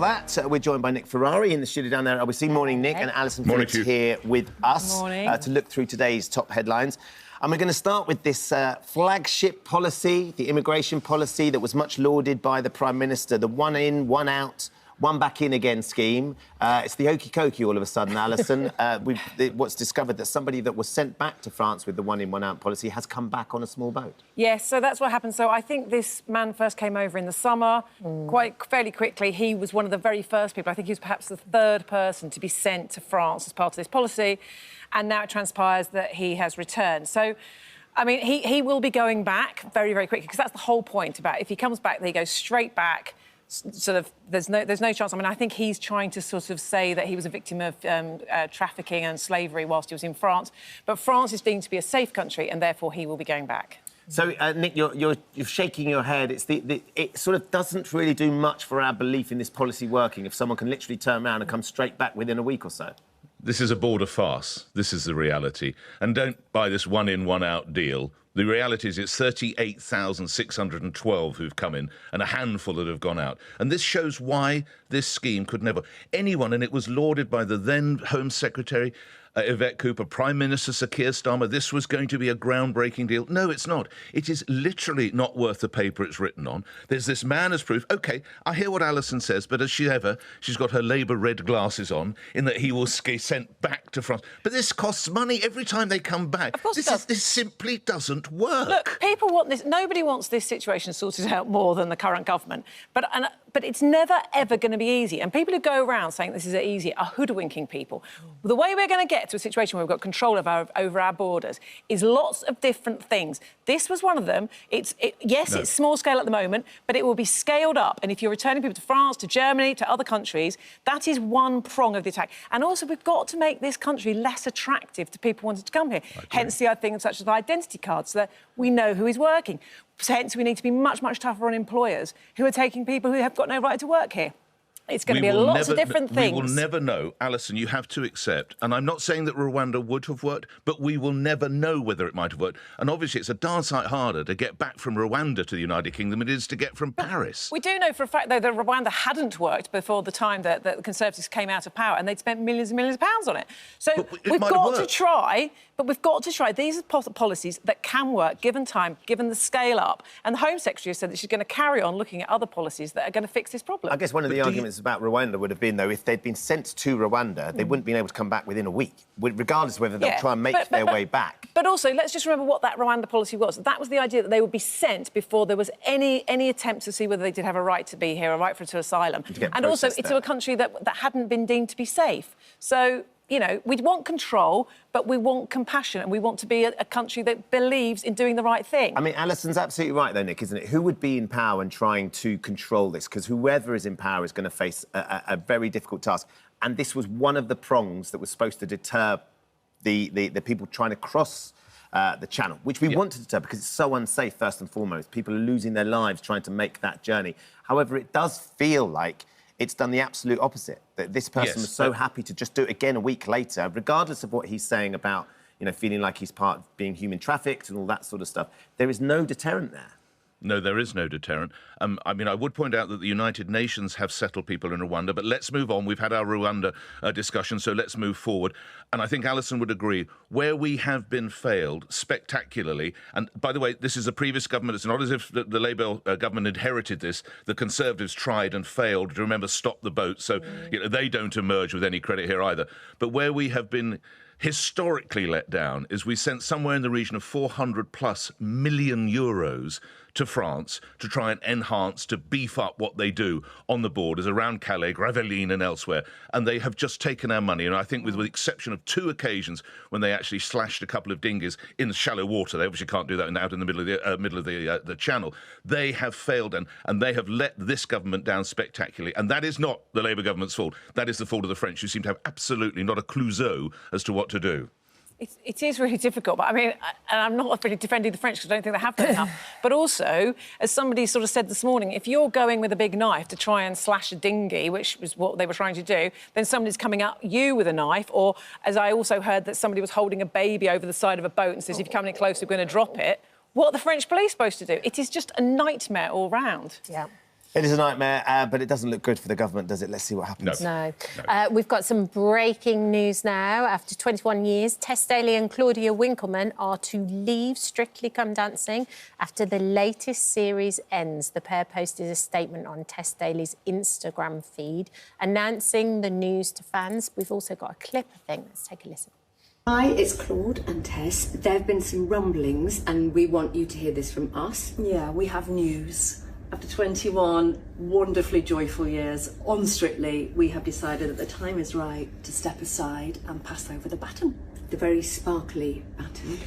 We're joined by Nick Ferrari in the studio down there. Obviously, morning, Nick, and Alison Phillips here with us to look through today's top headlines. And we're going to start with this flagship policy, the immigration policy that was much lauded by the Prime Minister, the one in, one out, one back in again scheme. It's the hokey-cokey all of a sudden, Alison. What's discovered that somebody that was sent back to France with the one in, one out policy has come back on a small boat. Yes, so that's what happened. So I think this man first came over in the summer, fairly quickly. He was one of the very first people. I think he was perhaps the third person to be sent to France as part of this policy. And now it transpires that he has returned. So, I mean, he will be going back very, very quickly, because that's the whole point about it. If he comes back, he goes straight back. Sort of, there's no chance. I mean, I think he's trying to sort of say that he was a victim of trafficking and slavery whilst he was in France. But France is deemed to be a safe country, and therefore he will be going back. So, Nick, you're shaking your head. It sort of doesn't really do much for our belief in this policy working if someone can literally turn around and come straight back within a week or so. This is a border farce. This is the reality. And don't buy this one in, one out deal. The reality is it's 38,612 who've come in and a handful that have gone out. And this shows why this scheme could never... Anyone, and it was lauded by the then Home Secretary, Yvette Cooper, Prime Minister Sir Keir Starmer, this was going to be a groundbreaking deal. No, it's not. It is literally not worth the paper it's written on. There's this man as proof. OK, I hear what Alison says, but as she's got her Labour red glasses on, in that he will be sent back to France. But this costs money every time they come back. Of course it does. This simply doesn't work. Look, people want this. Nobody wants this situation sorted out more than the current government. But it's never, ever going to be easy. And people who go around saying this is easy are hoodwinking people. The way we're going to get to a situation where we've got control over our borders is lots of different things. This was one of them. It's small scale at the moment, but it will be scaled up. And if you're returning people to France, to Germany, to other countries, that is one prong of the attack. And also, we've got to make this country less attractive to people wanting to come here. Hence the other things such as identity cards, so that we know who is working. Hence, we need to be much, much tougher on employers who are taking people who have got no right to work here. It's going to be lots of different things. We will never know. Alison, you have to accept, and I'm not saying that Rwanda would have worked, but we will never know whether it might have worked. And obviously, it's a darn sight harder to get back from Rwanda to the United Kingdom than it is to get from Paris. We do know for a fact, though, that Rwanda hadn't worked before the time that the Conservatives came out of power, and they'd spent millions and millions of pounds on it. So we've got to try, but we've got to try. These are policies that can work, given time, given the scale up. And the Home Secretary has said that she's going to carry on looking at other policies that are going to fix this problem. I guess one of the arguments about Rwanda would have been, though, if they'd been sent to Rwanda, they wouldn't have been able to come back within a week, regardless of whether they'll try and make their way back. But also, let's just remember what that Rwanda policy was. That was the idea that they would be sent before there was any attempt to see whether they did have a right to be here, a right to asylum. And also, it's a country that hadn't been deemed to be safe. So, you know, we want control, but we want compassion, and we want to be a country that believes in doing the right thing. I mean, Alison's absolutely right, though, Nick, isn't it? Who would be in power and trying to control this? Because whoever is in power is going to face a very difficult task. And this was one of the prongs that was supposed to deter the people trying to cross the channel, which we want to deter because it's so unsafe, first and foremost. People are losing their lives trying to make that journey. However, it does feel like it's done the absolute opposite, that this person was so happy to just do it again a week later, regardless of what he's saying about, you know, feeling like he's part of being human trafficked and all that sort of stuff. There is no deterrent there. No, there is no deterrent. I mean, I would point out that the United Nations have settled people in Rwanda, but let's move on. We've had our Rwanda discussion, so let's move forward. And I think Alison would agree, where we have been failed spectacularly, and by the way, this is a previous government, it's not as if the Labour government inherited this. The Conservatives tried and failed. Do you remember Stop the Boat? So you know, they don't emerge with any credit here either. But where we have been historically let down is we sent somewhere in the region of 400+ million euros to France to try and enhance, to beef up what they do on the borders around Calais, Gravelines and elsewhere. And they have just taken our money. And I think with the exception of 2 occasions when they actually slashed a couple of dinghies in shallow water, they obviously can't do that out in the middle of the channel, they have failed and they have let this government down spectacularly. And that is not the Labour government's fault. That is the fault of the French, who seem to have absolutely not a clouseau as to what to do. It is really difficult, but I mean, and I'm not really defending the French because I don't think they have done enough. But also, as somebody sort of said this morning, if you're going with a big knife to try and slash a dinghy, which was what they were trying to do, then somebody's coming at you with a knife. Or, as I also heard, that somebody was holding a baby over the side of a boat and says, if you come any closer, we're going to drop it. What are the French police supposed to do? It is just a nightmare all round. Yeah. It is a nightmare, but it doesn't look good for the government, does it? Let's see what happens. No. We've got some breaking news now. After 21 years, Tess, Daly and Claudia Winkleman are to leave Strictly Come Dancing after the latest series ends. The pair posted a statement on Tess Daly's Instagram feed announcing the news to fans. We've also got a clip, I think. Let's take a listen. Hi, it's Claude and Tess. There have been some rumblings and we want you to hear this from us. Yeah, we have news. After 21 wonderfully joyful years on Strictly, we have decided that the time is right to step aside and pass over the baton. The very sparkly baton.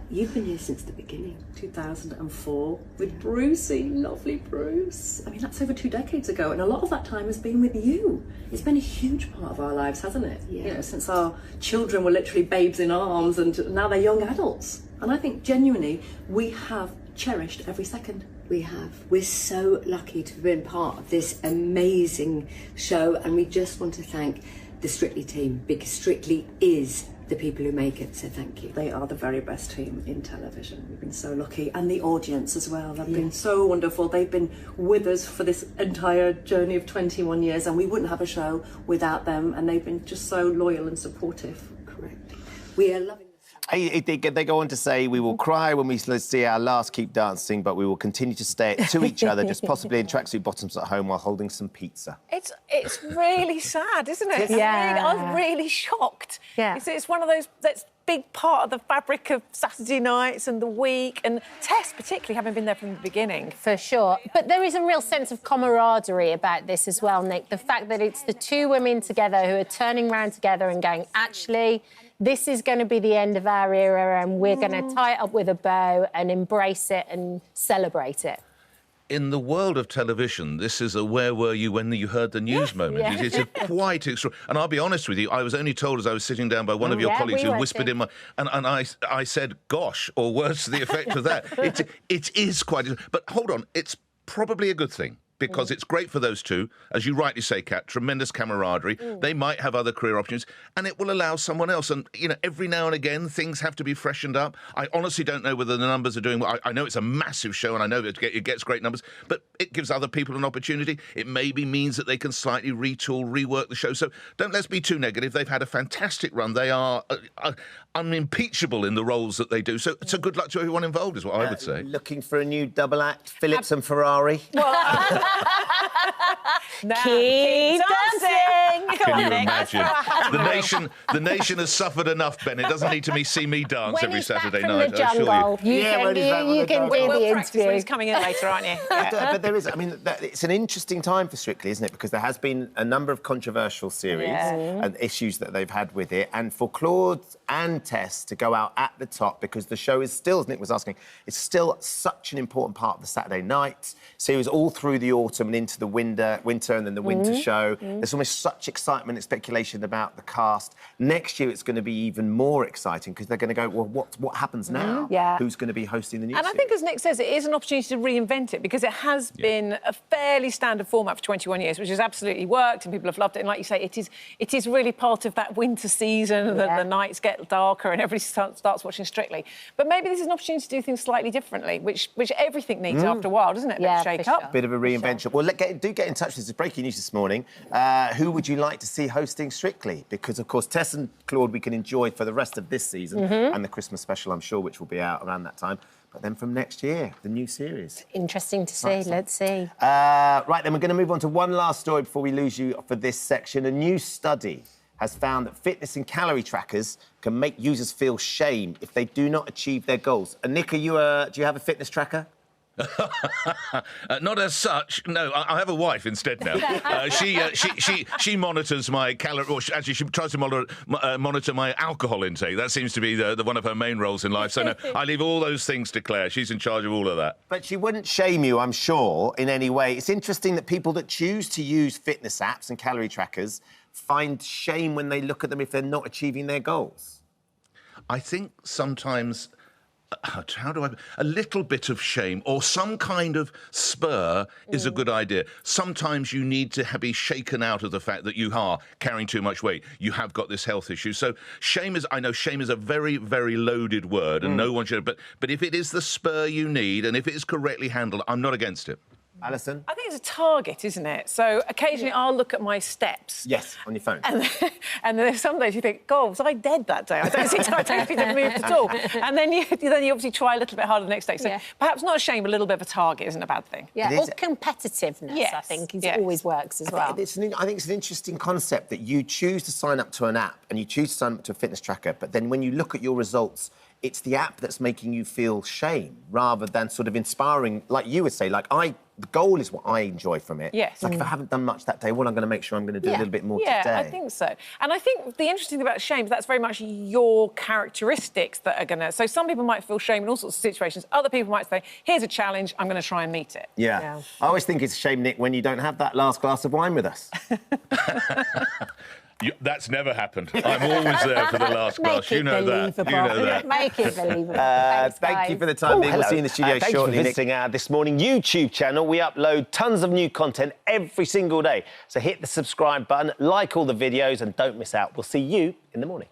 You've been here since the beginning. 2004 with Brucey, lovely Bruce. I mean, that's over 2 decades ago, and a lot of that time has been with you. It's been a huge part of our lives, hasn't it? Yeah. You know, since our children were literally babes in arms and now they're young adults. And I think genuinely we have cherished every second. We have. We're so lucky to have been part of this amazing show, and we just want to thank the Strictly team, because Strictly is the people who make it, so thank you. They are the very best team in television. We've been so lucky. And the audience as well. They've been so wonderful. They've been with us for this entire journey of 21 years, and we wouldn't have a show without them, and they've been just so loyal and supportive. Correct. We are loving They go on to say, we will cry when we see our last Keep Dancing, but we will continue to stay to each other, just possibly in tracksuit bottoms at home while holding some pizza. It's really sad, isn't it? Yeah. I'm really shocked. Yeah. It's one of those that's big part of the fabric of Saturday nights and the week, and Tess particularly having been there from the beginning. For sure. But there is a real sense of camaraderie about this as well, Nick. The fact that it's the two women together who are turning around together and going, actually, this is going to be the end of our era and we're going to tie it up with a bow and embrace it and celebrate it. In the world of television, this is a where were you when you heard the news moment. Yeah. It's a quite extraordinary. And I'll be honest with you, I was only told as I was sitting down by one of your colleagues who whispered in my... And I said, gosh, or words to the effect of that. It is quite... But hold on, it's probably a good thing, because it's great for those two. As you rightly say, Kat, tremendous camaraderie. They might have other career opportunities, and it will allow someone else. And, you know, every now and again, things have to be freshened up. I honestly don't know whether the numbers are doing well. I know it's a massive show, and I know it gets great numbers, but it gives other people an opportunity. It maybe means that they can slightly retool, rework the show. So let's be too negative. They've had a fantastic run. They are unimpeachable in the roles that they do. So good luck to everyone involved, is what I would say. Looking for a new double act, Phillips and Ferrari? Keep dancing! Can you imagine? The nation has suffered enough, Ben. It doesn't need to see me dance every Saturday night, I assure you. You can do the interview. He's coming in later, aren't you? But there is, I mean, it's an interesting time for Strictly, isn't it? Because there has been a number of controversial series and issues that they've had with it. And for Claude and Tess to go out at the top, because the show is still, as Nick was asking, it's still such an important part of the Saturday night series all through the autumn and into the winter and then the winter show. There's almost such excitement and speculation about the cast. Next year, it's going to be even more exciting because they're going to go, well, what happens now? Yeah. Who's going to be hosting the new And series? I think, as Nick says, it is an opportunity to reinvent it, because it has been a fairly standard format for 21 years, which has absolutely worked and people have loved it. And like you say, it is really part of that winter season, that the nights get darker and everybody starts watching Strictly. But maybe this is an opportunity to do things slightly differently, which everything needs after a while, doesn't it? Yeah, a shake for up. sure. Bit of a reinvention. Well, do get in touch with us. This is breaking news this morning. Who would you like to see hosting Strictly? Because, of course, Tess and Claude we can enjoy for the rest of this season and the Christmas special, I'm sure, which will be out around that time. But then from next year, the new series. Interesting to see. Let's see. Right, then we're going to move on to one last story before we lose you for this section. A new study has found that fitness and calorie trackers can make users feel shame if they do not achieve their goals. And Nick, do you have a fitness tracker? Not as such. No, I have a wife instead now. She monitors my calorie, or actually she tries to monitor my alcohol intake. That seems to be the one of her main roles in life. So no, I leave all those things to Claire. She's in charge of all of that. But she wouldn't shame you, I'm sure, in any way. It's interesting that people that choose to use fitness apps and calorie trackers find shame when they look at them if they're not achieving their goals. I think sometimes... a little bit of shame or some kind of spur is a good idea. Sometimes you need to be shaken out of the fact that you are carrying too much weight. You have got this health issue. So shame is a very, very loaded word and no one should... But if it is the spur you need and if it is correctly handled, I'm not against it. Alison? I think it's a target, isn't it? So occasionally I'll look at my steps. Yes, on your phone. And then there's some days you think, God, was I dead that day? I don't seem to have moved at all. And then you obviously try a little bit harder the next day. So perhaps not a shame, but a little bit of a target isn't a bad thing. Yeah, or competitiveness, I think, always works as well. I think it's an interesting concept that you choose to sign up to an app and you choose to sign up to a fitness tracker, but then when you look at your results, it's the app that's making you feel shame rather than sort of inspiring, like you would say, the goal is what I enjoy from it. Yes. It's like if I haven't done much that day, well, I'm going to make sure I'm going to do a little bit more today. Yeah, I think so. And I think the interesting thing about shame is that's very much your characteristics that are going to... So some people might feel shame in all sorts of situations. Other people might say, here's a challenge, I'm going to try and meet it. Yeah. I always think it's a shame, Nick, when you don't have that last glass of wine with us. That's never happened. I'm always there for the last glass. You know that. You know that. Make it believable. Thanks, thank you for the time being. We'll see you in the studio thank shortly. you for visiting our This Morning YouTube channel. We upload tons of new content every single day. So hit the subscribe button, like all the videos, and don't miss out. We'll see you in the morning.